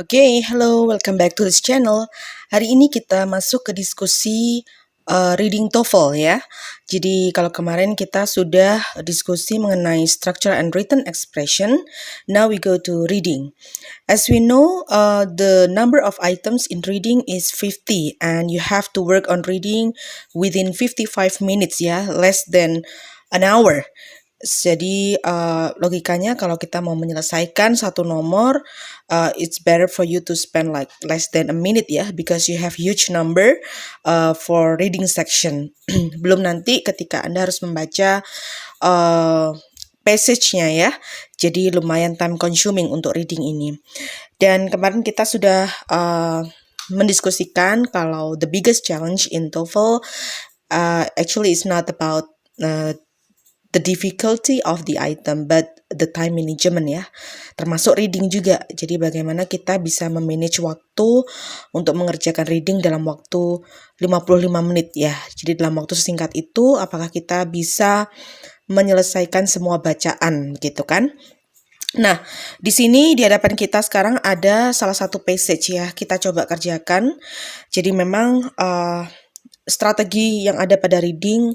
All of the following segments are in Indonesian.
Oke, hello, welcome back to this channel. Hari ini kita masuk ke diskusi reading TOEFL ya. Jadi kalau kemarin kita sudah diskusi mengenai structure and written expression, now we go to reading. As we know, the number of items in reading is 50 and you have to work on reading within 55 minutes ya, less than an hour. Jadi logikanya kalau kita mau menyelesaikan satu nomor, it's better for you to spend like less than a minute ya, because you have huge number for reading section. Belum nanti ketika Anda harus membaca passage-nya ya, jadi lumayan time consuming untuk reading ini. Dan kemarin kita sudah mendiskusikan kalau the biggest challenge in TOEFL actually is not about the difficulty of the item, but the time management ya, termasuk reading juga. Jadi bagaimana kita bisa memanage waktu untuk mengerjakan reading dalam waktu 55 menit ya. Jadi dalam waktu sesingkat itu, apakah kita bisa menyelesaikan semua bacaan gitu kan? Nah, di sini di hadapan kita sekarang ada salah satu passage ya, kita coba kerjakan. Jadi memang strategi yang ada pada reading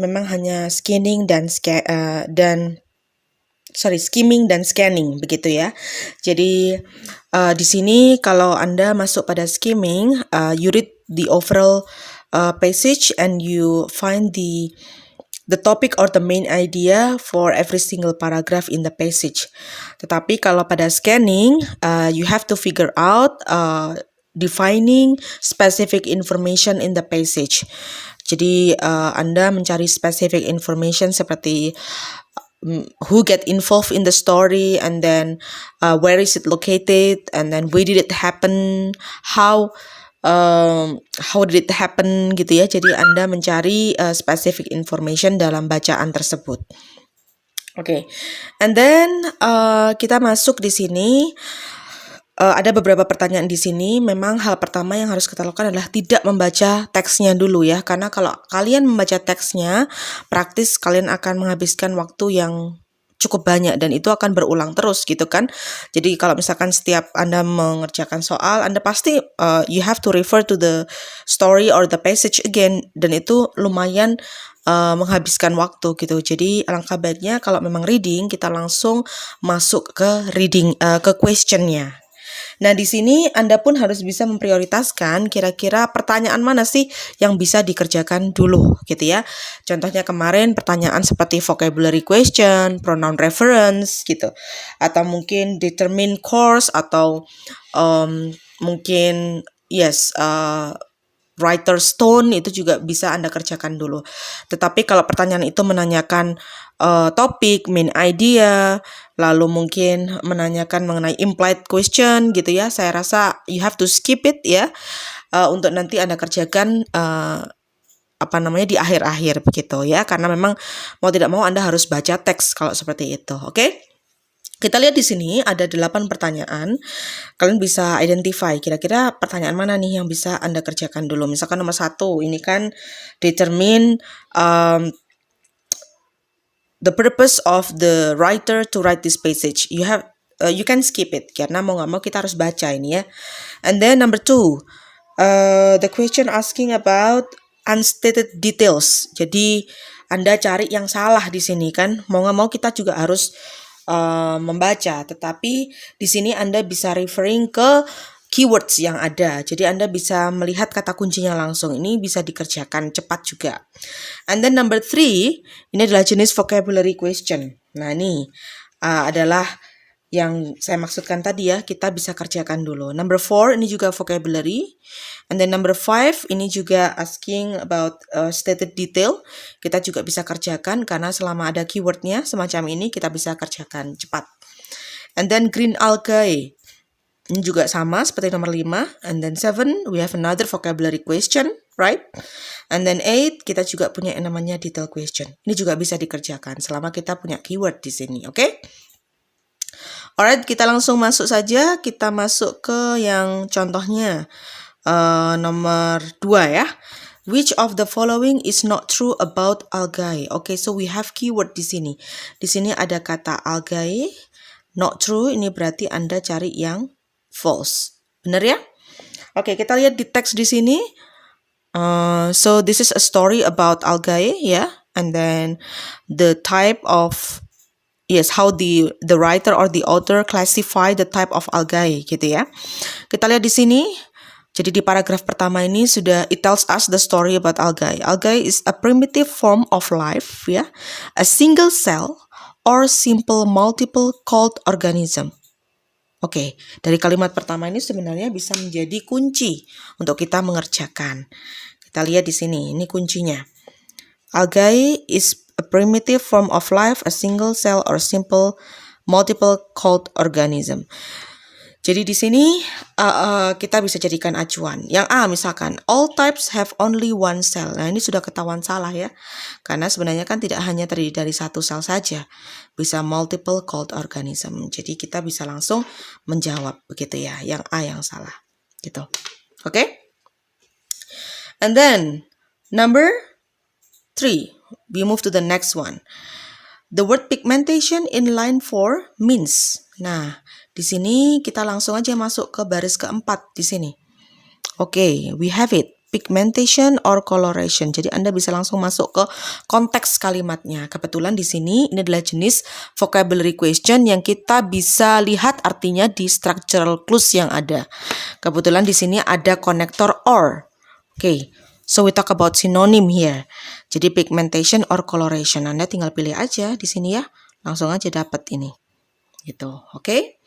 memang hanya skimming dan scanning begitu ya. Jadi di sini kalau Anda masuk pada skimming, you read the overall passage and you find the topic or the main idea for every single paragraph in the passage. Tetapi kalau pada scanning, you have to figure out defining specific information in the passage. Jadi Anda mencari specific information seperti who get involved in the story, and then where is it located, and then where did it happen, how did it happen gitu ya. Jadi Anda mencari specific information dalam bacaan tersebut. Oke. And then kita masuk di sini. Ada beberapa pertanyaan di sini. Memang hal pertama yang harus kita lakukan adalah tidak membaca teksnya dulu ya. Karena kalau kalian membaca teksnya, praktis kalian akan menghabiskan waktu yang cukup banyak dan itu akan berulang terus gitu kan. Jadi kalau misalkan setiap Anda mengerjakan soal, Anda pasti you have to refer to the story or the passage again, dan itu lumayan menghabiskan waktu gitu. Jadi alangkah baiknya kalau memang reading, kita langsung masuk ke reading ke questionnya. Nah, di sini Anda pun harus bisa memprioritaskan kira-kira pertanyaan mana sih yang bisa dikerjakan dulu gitu ya. Contohnya kemarin pertanyaan seperti vocabulary question, pronoun reference gitu. Atau mungkin determine course, atau mungkin writer's tone, itu juga bisa Anda kerjakan dulu. Tetapi kalau pertanyaan itu menanyakan topik, main idea, lalu mungkin menanyakan mengenai implied question gitu ya, saya rasa you have to skip it ya, untuk nanti Anda kerjakan di akhir-akhir begitu ya, karena memang mau tidak mau Anda harus baca teks kalau seperti itu. Oke? Kita lihat di sini ada 8 pertanyaan. Kalian bisa identify kira-kira pertanyaan mana nih yang bisa Anda kerjakan dulu. Misalkan nomor 1, ini kan determine the purpose of the writer to write this passage. You can skip it karena mau nggak mau kita harus baca ini ya. And then number 2, the question asking about unstated details. Jadi Anda cari yang salah di sini kan. Mau nggak mau kita juga harus membaca, tetapi di sini Anda bisa referring ke keywords yang ada. Jadi Anda bisa melihat kata kuncinya langsung. Ini bisa dikerjakan cepat juga. And then number 3, ini adalah jenis vocabulary question. Nah, ini adalah yang saya maksudkan tadi ya, kita bisa kerjakan dulu. Number 4, ini juga vocabulary. And then number 5, ini juga asking about stated detail. Kita juga bisa kerjakan karena selama ada keywordnya semacam ini, kita bisa kerjakan cepat. And then green algae, ini juga sama seperti nomor 5. And then 7, we have another vocabulary question, right? And then 8, kita juga punya yang namanya detail question. Ini juga bisa dikerjakan selama kita punya keyword di sini, oke? Alright, kita langsung masuk saja. Kita masuk ke yang contohnya nomor 2 ya. Which of the following is not true about algae? Okay, so we have keyword di sini. Di sini ada kata algae, not true. Ini berarti Anda cari yang false. Benar ya? Oke, kita lihat di teks di sini. So this is a story about algae, ya, and then the type of how the writer or the author classify the type of algae, gitu ya. Kita lihat di sini. Jadi di paragraf pertama ini sudah it tells us the story about algae. Algae is a primitive form of life, ya, a single cell or simple multiple celled organism. Oke, dari kalimat pertama ini sebenarnya bisa menjadi kunci untuk kita mengerjakan. Kita lihat di sini, ini kuncinya. Algae is a primitive form of life, a single cell or simple multiple celled organism. Jadi di sini kita bisa jadikan acuan. Yang A misalkan, all types have only one cell. Nah ini sudah ketahuan salah ya. Karena sebenarnya kan tidak hanya terdiri dari satu sel saja. Bisa multiple celled organism. Jadi kita bisa langsung menjawab begitu ya. Yang A yang salah. Gitu. Oke? And then, number 3. We move to the next one. The word pigmentation in line 4 means. Nah, di sini kita langsung aja masuk ke baris keempat di sini. Oke, we have it. Pigmentation or coloration. Jadi Anda bisa langsung masuk ke konteks kalimatnya. Kebetulan di sini ini adalah jenis vocabulary question yang kita bisa lihat artinya di structural clues yang ada. Kebetulan di sini ada konektor or. Oke, so we talk about synonym here. Jadi pigmentation or coloration. Anda tinggal pilih aja di sini ya. Langsung aja dapat ini. Gitu, oke?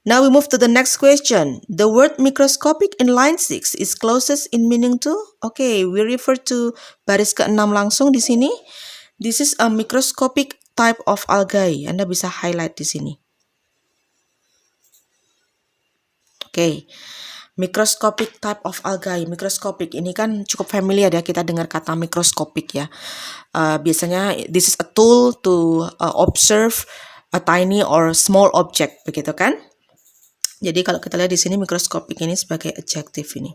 Now we move to the next question. The word microscopic in line 6 is closest in meaning to? Okay, we refer to baris ke-6 langsung di sini. This is a microscopic type of algae. Anda bisa highlight di sini. Okay. Microscopic type of algae. Microscopic ini kan cukup familiar ya, kita dengar kata mikroskopik ya. Biasanya this is a tool to observe a tiny or small object, begitu kan? Jadi kalau kita lihat di sini mikroskopik ini sebagai adjective ini.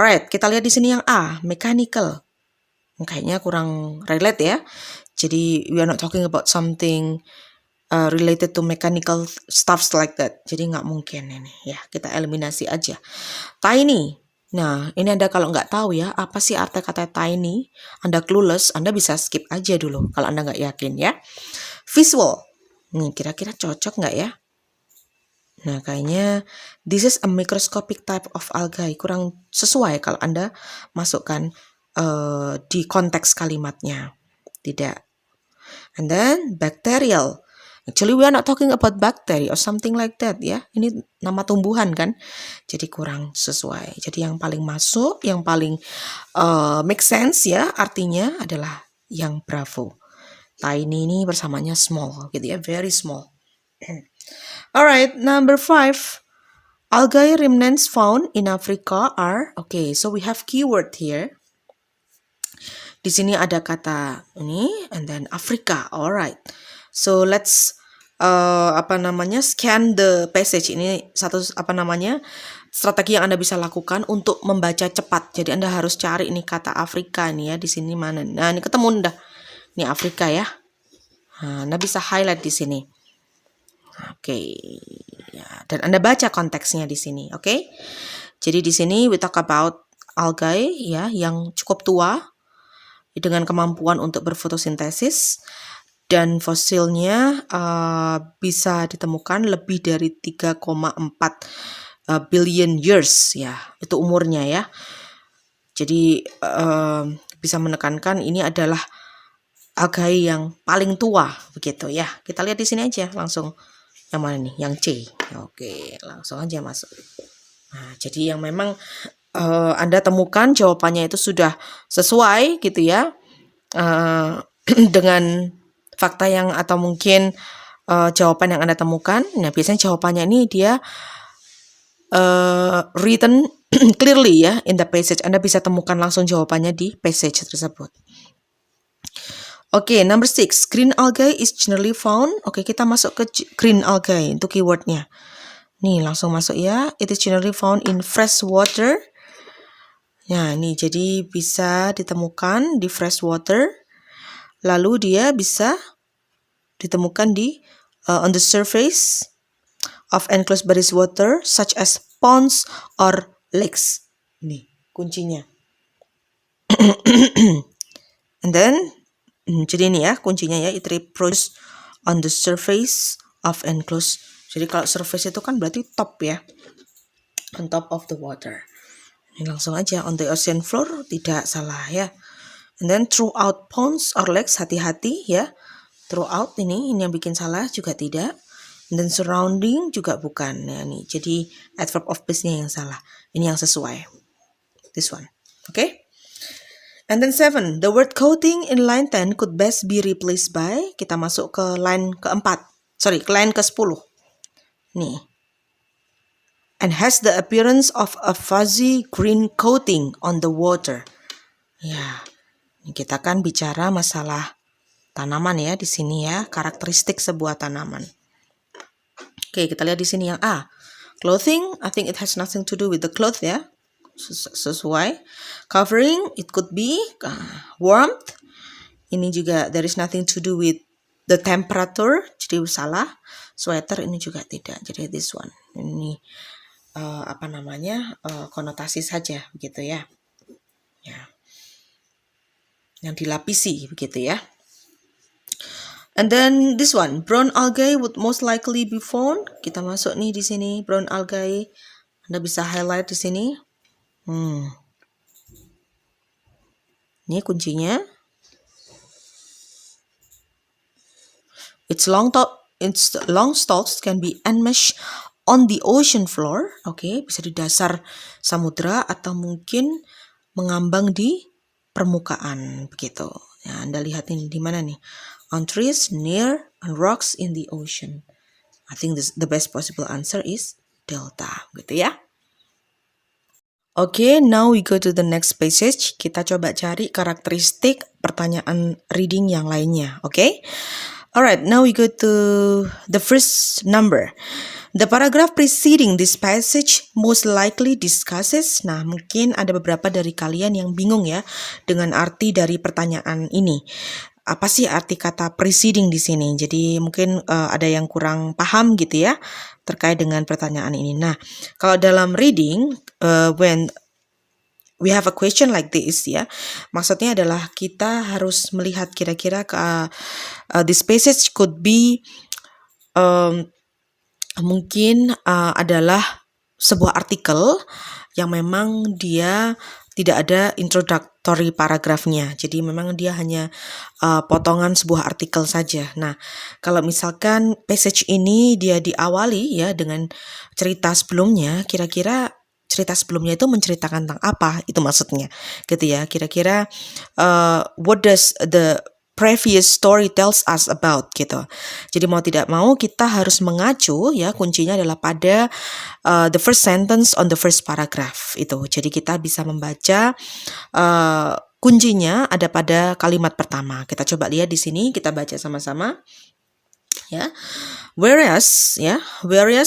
Alright, kita lihat di sini yang A, mechanical. Kayaknya kurang relate ya. Jadi we are not talking about something related to mechanical stuffs like that. Jadi nggak mungkin ini ya. Kita eliminasi aja. Tiny. Nah, ini Anda kalau nggak tahu ya, apa sih arti kata tiny? Anda clueless, Anda bisa skip aja dulu kalau Anda nggak yakin ya. Visual. Nih, kira-kira cocok nggak ya? Nah, kayaknya this is a microscopic type of algae. Kurang sesuai kalau Anda masukkan di konteks kalimatnya. Tidak. And then, bacterial. Actually, we are not talking about bacteria or something like that ya. Ini nama tumbuhan kan. Jadi kurang sesuai. Jadi yang paling masuk, yang paling make sense ya, artinya adalah yang bravo. Tiny ini bersamanya small gitu ya, very small. Alright, number 5. Algae remnants found in Africa are, okay, so we have keyword here. Di sini ada kata ini and then Africa. Alright. So let's scan the passage. Ini satu strategi yang Anda bisa lakukan untuk membaca cepat. Jadi Anda harus cari ini kata Afrika nih ya, di sini mana. Nah, ini ketemu dah. Ini Afrika ya. Nah, Anda bisa highlight di sini. Oke. Ya, dan Anda baca konteksnya di sini, oke? Jadi di sini we talk about algae ya yang cukup tua dengan kemampuan untuk berfotosintesis dan fosilnya bisa ditemukan lebih dari 3,4 billion years ya. Itu umurnya ya. Jadi bisa menekankan ini adalah algae yang paling tua begitu ya. Kita lihat di sini aja langsung. Yang mana nih? Yang C. Oke, langsung aja masuk. Nah, jadi yang memang Anda temukan jawabannya itu sudah sesuai gitu ya. Dengan fakta yang atau mungkin jawaban yang Anda temukan. Nah, biasanya jawabannya ini dia written clearly ya in the passage. Anda bisa temukan langsung jawabannya di passage tersebut. Oke, number 6. Green algae is generally found. Oke, kita masuk ke green algae untuk keywordnya. Nih, langsung masuk ya. It is generally found in fresh water. Nah, ini jadi bisa ditemukan di fresh water. Lalu dia bisa ditemukan di on the surface of enclosed bodies water such as ponds or lakes. Nih, kuncinya. And then, jadi ini ya kuncinya ya, it reproduces on the surface of enclosed. Jadi kalau surface itu kan berarti top ya, on top of the water. Ini langsung aja, on the ocean floor, tidak salah ya. And then throughout ponds or lakes, hati-hati ya. Throughout ini yang bikin salah juga tidak. And then surrounding juga bukan. Nah, nih, jadi adverb of place-nya yang salah. Ini yang sesuai. This one. Okay? And then 7. The word coating in line 10 could best be replaced by. Kita masuk ke line keempat. Sorry, ke line ke-10. Nih. And has the appearance of a fuzzy green coating on the water. Ya. Kita kan bicara masalah tanaman ya di sini ya, karakteristik sebuah tanaman. Oke, kita lihat di sini yang A. Clothing, I think it has nothing to do with the cloth ya. Sesuai. Covering, it could be warmth. Ini juga there is nothing to do with the temperature, jadi salah. Sweater ini juga tidak. Jadi this one. Ini konotasi saja begitu ya. Ya. Yang dilapisi begitu ya. And then this one, brown algae would most likely be found. Kita masuk nih di sini, brown algae. Anda bisa highlight di sini. Ini kuncinya. Its long stalks can be enmeshed on the ocean floor. Oke, bisa di dasar samudra atau mungkin mengambang di permukaan begitu. Ya, Anda lihat ini di mana nih? On trees, near, on rocks in the ocean. I think the best possible answer is delta, gitu ya. Okay, now we go to the next passage. Kita coba cari karakteristik pertanyaan reading yang lainnya, okay? Alright, now we go to the first number. The paragraph preceding this passage most likely discusses. Nah, mungkin ada beberapa dari kalian yang bingung ya dengan arti dari pertanyaan ini. Apa sih arti kata preceding di sini? Jadi mungkin ada yang kurang paham gitu ya terkait dengan pertanyaan ini. Nah, kalau dalam reading, when we have a question like this ya, maksudnya adalah kita harus melihat kira-kira this passage could be mungkin adalah sebuah artikel yang memang dia tidak ada introductory paragrafnya. Jadi memang dia hanya potongan sebuah artikel saja. Nah, kalau misalkan passage ini dia diawali ya dengan cerita sebelumnya, kira-kira cerita sebelumnya itu menceritakan tentang apa? Itu maksudnya. Gitu ya. Kira-kira what does the previous story tells us about gitu. Jadi mau tidak mau kita harus mengacu ya, kuncinya adalah pada the first sentence on the first paragraph itu. Jadi kita bisa membaca kuncinya ada pada kalimat pertama. Kita coba lihat di sini, kita baca sama-sama. Ya. Whereas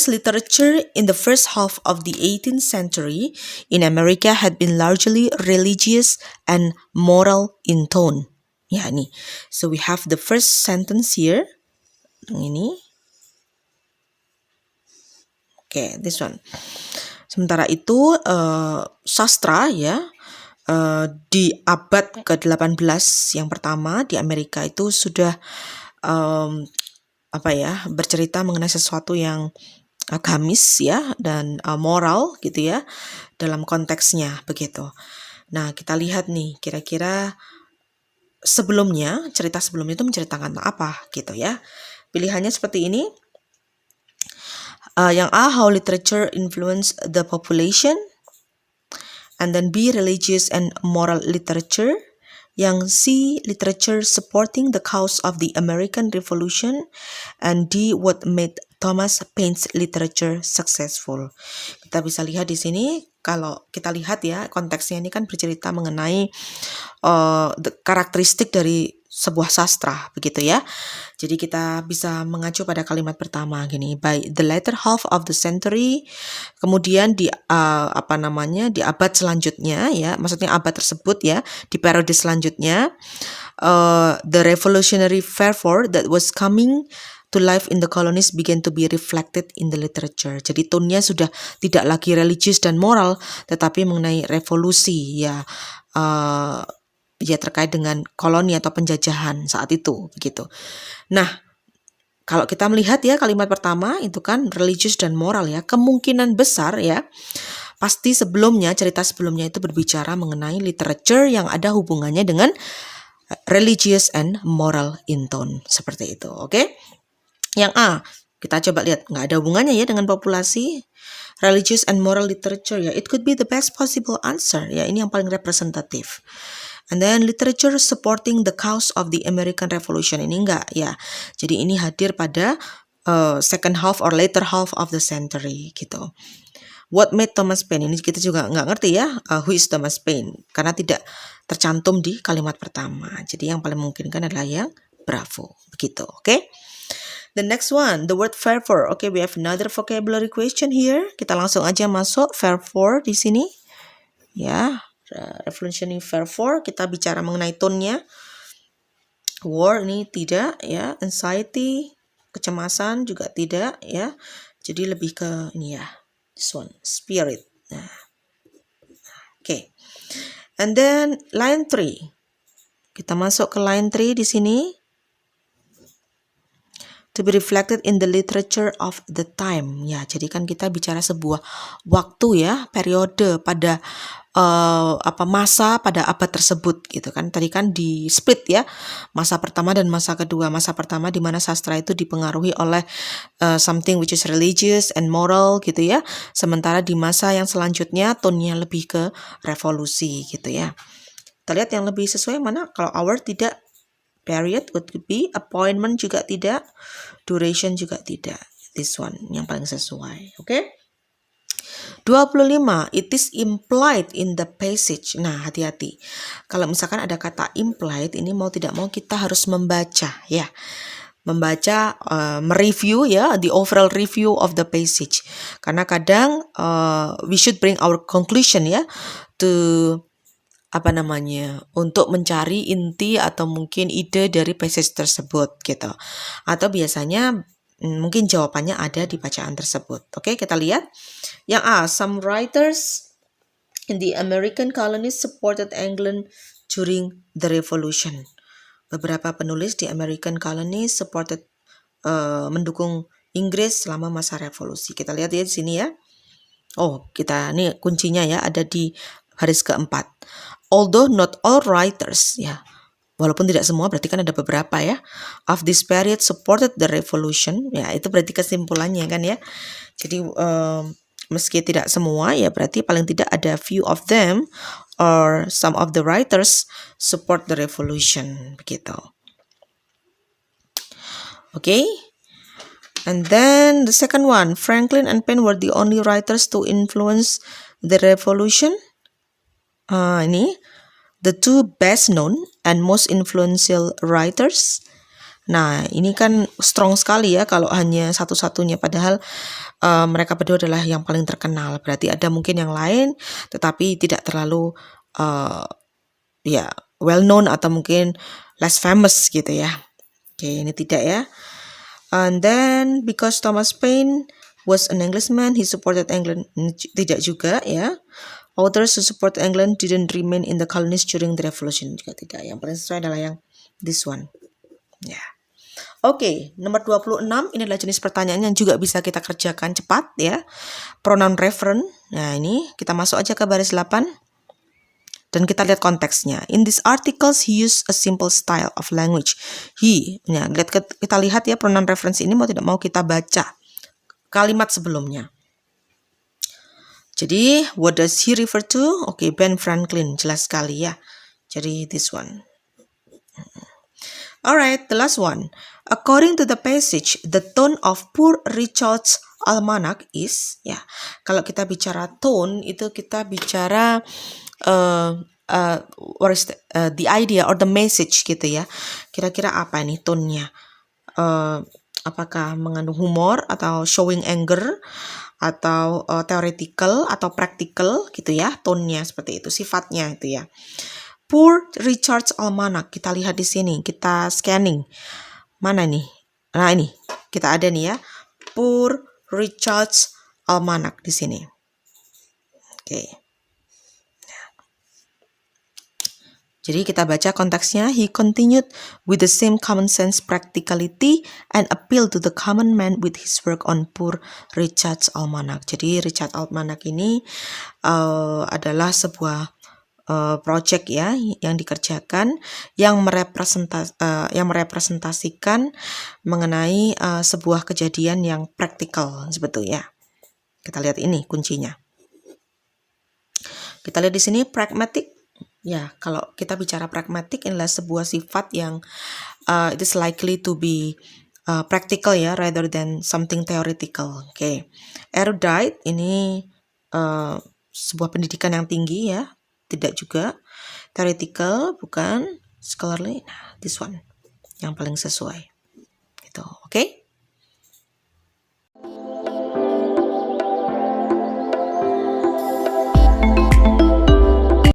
literature in the first half of the 18th century in America had been largely religious and moral in tone. Ya, ini. So we have the first sentence here. Ini. Oke, this one. Sementara itu sastra ya di abad ke-18 yang pertama di Amerika itu sudah bercerita mengenai sesuatu yang agamis ya dan moral gitu ya dalam konteksnya begitu. Nah, kita lihat nih kira-kira cerita sebelumnya itu menceritakan tentang apa gitu ya. Pilihannya seperti ini. Yang A, how literature influence the population. And then B, religious and moral literature. Yang C, literature supporting the cause of the American Revolution. And D, what made Thomas Paine's literature successful. Kita bisa lihat di sini, kalau kita lihat ya, konteksnya ini kan bercerita mengenai karakteristik dari sebuah sastra, begitu ya. Jadi kita bisa mengacu pada kalimat pertama gini, by the latter half of the century, kemudian di abad selanjutnya ya, maksudnya abad tersebut ya, di periode selanjutnya, the revolutionary fervor that was coming to life in the colonies began to be reflected in the literature. Jadi tone-nya sudah tidak lagi religius dan moral, tetapi mengenai revolusi ya, ya terkait dengan koloni atau penjajahan saat itu begitu. Nah, kalau kita melihat ya kalimat pertama itu kan religius dan moral ya, kemungkinan besar ya pasti sebelumnya, cerita sebelumnya itu berbicara mengenai literature yang ada hubungannya dengan religious and moral in tone. Seperti itu, oke? Yang A, kita coba lihat, nggak ada hubungannya ya dengan populasi. Religious and moral literature ya, it could be the best possible answer ya, ini yang paling representatif. And then literature supporting the cause of the American Revolution, ini enggak ya. Jadi ini hadir pada second half or later half of the century gitu. What made Thomas Paine? Ini kita juga nggak ngerti ya, who is Thomas Paine? Karena tidak tercantum di kalimat pertama. Jadi yang paling memungkinkan adalah yang bravo. Begitu, oke? The next one, the word fervor. Okay, we have another vocabulary question here. Kita langsung aja masuk fervor di sini. Ya, revolutionary fervor. Kita bicara mengenai tone-nya. War ini tidak ya, anxiety, kecemasan juga tidak ya. Jadi lebih ke ini ya. This one, spirit. Nah. Okay. And then line 3. Kita masuk ke line 3 di sini. To be reflected in the literature of the time. Ya, jadi kan kita bicara sebuah waktu ya, periode pada masa pada abad tersebut gitu kan. Tadi kan di split ya, masa pertama dan masa kedua. Masa pertama di mana sastra itu dipengaruhi oleh something which is religious and moral gitu ya. Sementara di masa yang selanjutnya tone-nya lebih ke revolusi gitu ya. Kita lihat yang lebih sesuai mana? Kalau hour tidak, period would be, appointment juga tidak, duration juga tidak. This one yang paling sesuai, oke? 25, it is implied in the passage. Nah, hati-hati. Kalau misalkan ada kata implied, ini mau tidak mau kita harus membaca ya. Membaca, mereview ya, the overall review of the passage. Karena kadang we should bring our conclusion ya to untuk mencari inti atau mungkin ide dari passage tersebut gitu. Atau biasanya mungkin jawabannya ada di bacaan tersebut. Oke, kita lihat. Yang A, some writers in the American colonies supported England during the Revolution. Beberapa penulis di American colonies supported mendukung Inggris selama masa revolusi. Kita lihat ya di sini ya. Oh, ini kuncinya ya ada di baris keempat. Although not all writers, ya, walaupun tidak semua, berarti kan ada beberapa ya, of this period supported the revolution, ya itu berarti kesimpulannya kan ya. Jadi meski tidak semua, ya berarti paling tidak ada few of them or some of the writers support the revolution, begitu. Okay. And then the second one, Franklin and Paine were the only writers to influence the revolution. Ini the two best known and most influential writers. Nah, ini kan strong sekali ya kalau hanya satu-satunya, padahal mereka berdua adalah yang paling terkenal. Berarti ada mungkin yang lain, tetapi tidak terlalu well known atau mungkin less famous gitu ya. Oke, ini tidak ya. And then because Thomas Paine was an Englishman, he supported England. Tidak juga ya. Authors who support England didn't remain in the colonies during the revolution. Juga tidak. Yang paling sesuai adalah yang this one. Ya. Yeah. Oke, nomor 26 ini adalah jenis pertanyaan yang juga bisa kita kerjakan cepat ya. Pronoun referent. Nah, ini kita masuk aja ke baris 8. Dan kita lihat konteksnya. In these articles he used a simple style of language. He. Ya, kita lihat ya pronoun reference ini mau tidak mau kita baca kalimat sebelumnya. Jadi, what does he refer to? Oke, Ben Franklin, jelas sekali ya. Jadi, this one. Alright, the last one. According to the passage, the tone of Poor Richard's Almanac is, ya. Kalau kita bicara tone, itu kita bicara what is the idea or the message gitu ya. Kira-kira apa nih tone-nya? Apakah mengandung humor atau showing anger? Atau theoretical atau practical gitu ya, tone-nya seperti itu, sifatnya itu ya. Poor Richard's Almanac, kita lihat di sini, kita scanning. Mana nih? Nah, ini kita ada nih ya, Poor Richard's Almanac di sini. Oke. Jadi kita baca konteksnya. He continued with the same common sense practicality and appeal to the common man with his work on Poor Richard's Almanac. Jadi Richard Almanac ini adalah sebuah project ya yang dikerjakan yang merepresentasikan mengenai sebuah kejadian yang praktikal sebetulnya. Kita lihat ini kuncinya. Kita lihat di sini pragmatic. Ya, kalau kita bicara pragmatic adalah sebuah sifat yang it is likely to be practical ya, rather than something theoretical. Oke. Erudite ini sebuah pendidikan yang tinggi ya, tidak juga. Theoretical bukan. Scholarly, nah this one yang paling sesuai. Gitu. Oke.